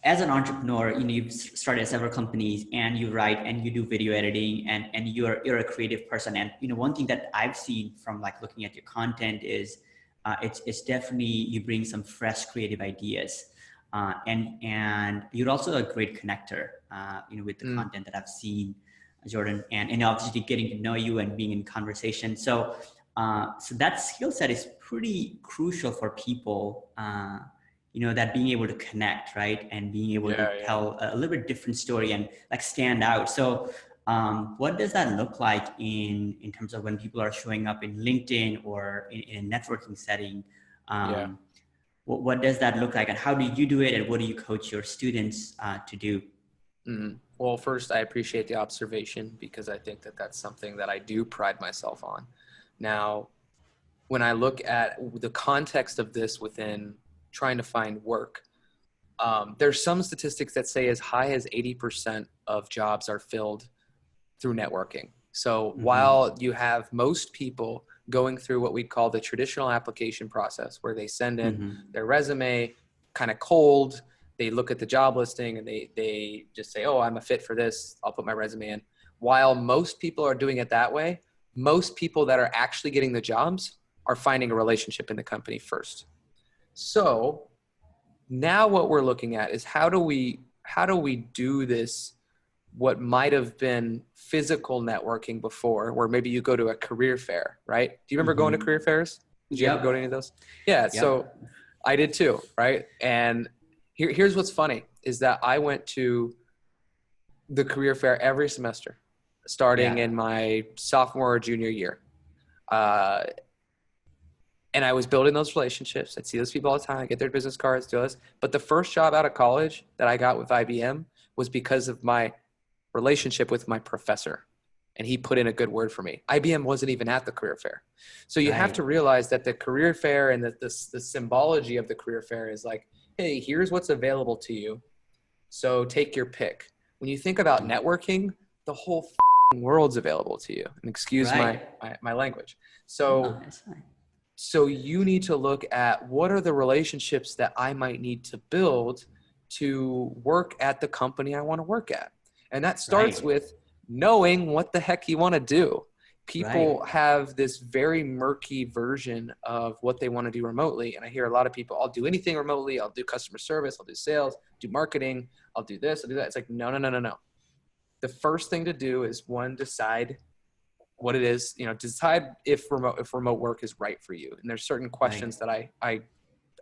as an entrepreneur, you've started several companies and you write and you do video editing and you're a creative person. And, one thing that I've seen from like looking at your content is it's definitely, you bring some fresh creative ideas. And you're also a great connector, with the content that I've seen, Jordan, and obviously getting to know you and being in conversation. So that skill set is pretty crucial for people, that being able to connect, right? And being able to tell a little bit different story and like stand out. So what does that look like in terms of when people are showing up in LinkedIn or in a networking setting? What does that look like, and how do you do it, and what do you coach your students to do? Well, first, I appreciate the observation, because I think that that's something that I do pride myself on. Now, when I look at the context of this within trying to find work, there's some statistics that say as high as 80% of jobs are filled through networking. So while you have most people going through what we'd call the traditional application process, where they send in their resume kind of cold, they look at the job listing and they just say, oh, I'm a fit for this, I'll put my resume in. While most people are doing it that way, most people that are actually getting the jobs are finding a relationship in the company first. So now what we're looking at is how do we do this, what might have been physical networking before, where maybe you go to a career fair, right? Do you remember going to career fairs? Did you ever go to any of those? Yeah. So I did too, right? And here's what's funny is that I went to the career fair every semester, starting in my sophomore or junior year. And I was building those relationships. I'd see those people all the time. I get their business cards, do this. But the first job out of college that I got with IBM was because of my relationship with my professor. And he put in a good word for me. IBM wasn't even at the career fair. So you have to realize that the career fair and the symbology of the career fair is like, hey, here's what's available to you. So take your pick. When you think about networking, the whole world's available to you. And excuse my language. So, so you need to look at what are the relationships that I might need to build to work at the company I want to work at. And that starts with knowing what the heck you want to do. People have this very murky version of what they want to do remotely. And I hear a lot of people, I'll do anything remotely. I'll do customer service. I'll do sales, do marketing. I'll do this, I'll do that. It's like, no. The first thing to do is decide what it is, decide if remote work is right for you. And there's certain questions that I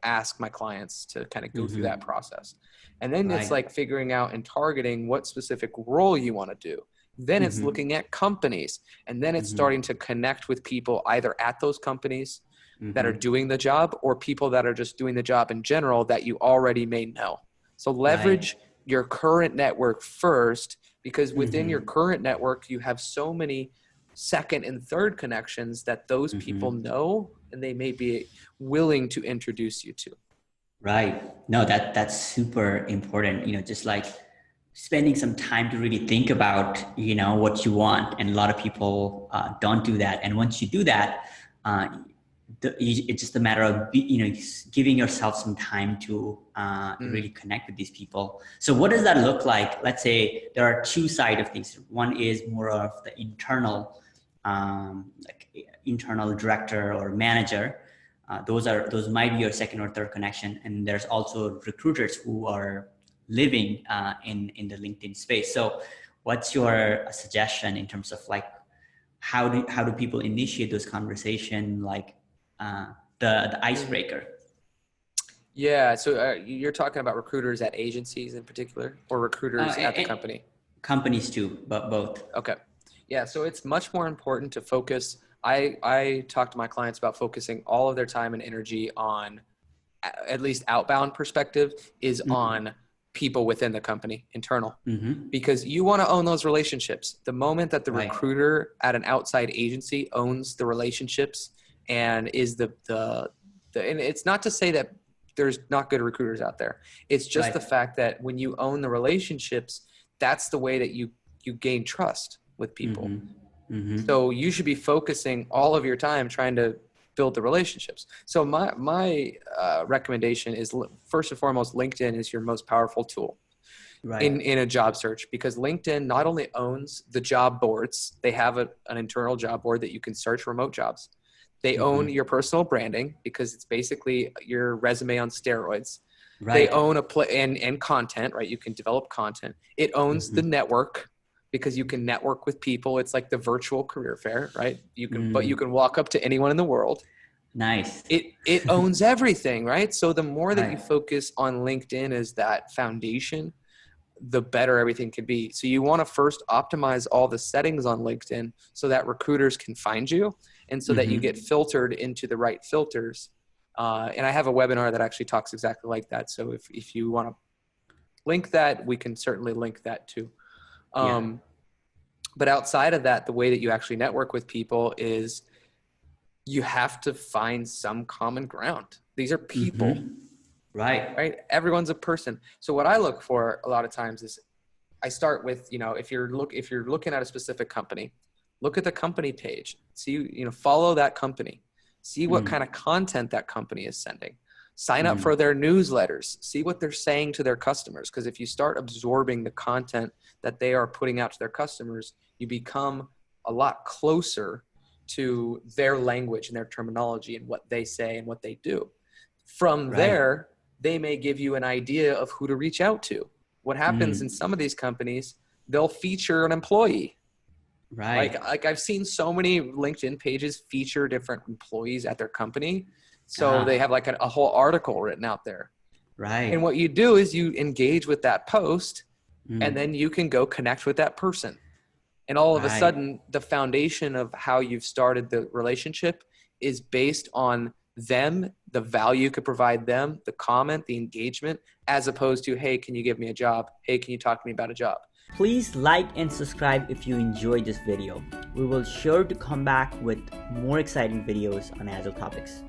ask my clients to kind of go through that process. And then it's like figuring out and targeting what specific role you want to do. Then it's looking at companies, and then it's starting to connect with people either at those companies that are doing the job, or people that are just doing the job in general that you already may know. So leverage your current network first, because within your current network, you have so many second and third connections that those people know, and they may be willing to introduce you to. Right. No, that's super important. Just like spending some time to really think about, what you want. And a lot of people don't do that. And once you do that, it's just a matter of, giving yourself some time to really connect with these people. So what does that look like? Let's say there are two sides of things. One is more of the internal, like internal director or manager. Those might be your second or third connection. And there's also recruiters who are living in the LinkedIn space. So what's your suggestion in terms of like, how do people initiate those conversations, like the icebreaker? Yeah. So you're talking about recruiters at agencies in particular, or recruiters at the company? Companies too, but both. Okay. Yeah. So it's much more important to focus. I talk to my clients about focusing all of their time and energy on, at least outbound perspective, is on people within the company, internal, because you want to own those relationships. The moment that the recruiter at an outside agency owns the relationships and is the and it's not to say that there's not good recruiters out there. It's just the fact that when you own the relationships, that's the way that you gain trust with people. So you should be focusing all of your time trying to build the relationships. So my recommendation is, first and foremost, LinkedIn is your most powerful tool in a job search, because LinkedIn not only owns the job boards, they have an internal job board that you can search remote jobs. They own your personal branding, because it's basically your resume on steroids. They own and content, right? You can develop content. It owns the network, because you can network with people. It's like the virtual career fair, right? You can, but you can walk up to anyone in the world. Nice. It owns everything, right? So the more that you focus on LinkedIn as that foundation, the better everything can be. So you want to first optimize all the settings on LinkedIn so that recruiters can find you, and so that you get filtered into the right filters. And I have a webinar that actually talks exactly like that. So if you want to link that, we can certainly link that too. But outside of that, the way that you actually network with people is you have to find some common ground. These are people. Right. Everyone's a person. So what I look for a lot of times is, I start with, if you're looking at a specific company, look at the company page, see, follow that company, see what kind of content that company is sending, sign up for their newsletters, see what they're saying to their customers. Because if you start absorbing the content that they are putting out to their customers, you become a lot closer to their language and their terminology and what they say and what they do. From there, they may give you an idea of who to reach out to. What happens in some of these companies, they'll feature an employee. Like I've seen so many LinkedIn pages feature different employees at their company. So they have like a whole article written out there. And what you do is you engage with that post, and then you can go connect with that person. And all of a sudden, the foundation of how you've started the relationship is based on them, the value you could provide them, the comment, the engagement, as opposed to, hey, can you give me a job? Hey, can you talk to me about a job? Please like and subscribe if you enjoyed this video. We will sure to come back with more exciting videos on Agile topics.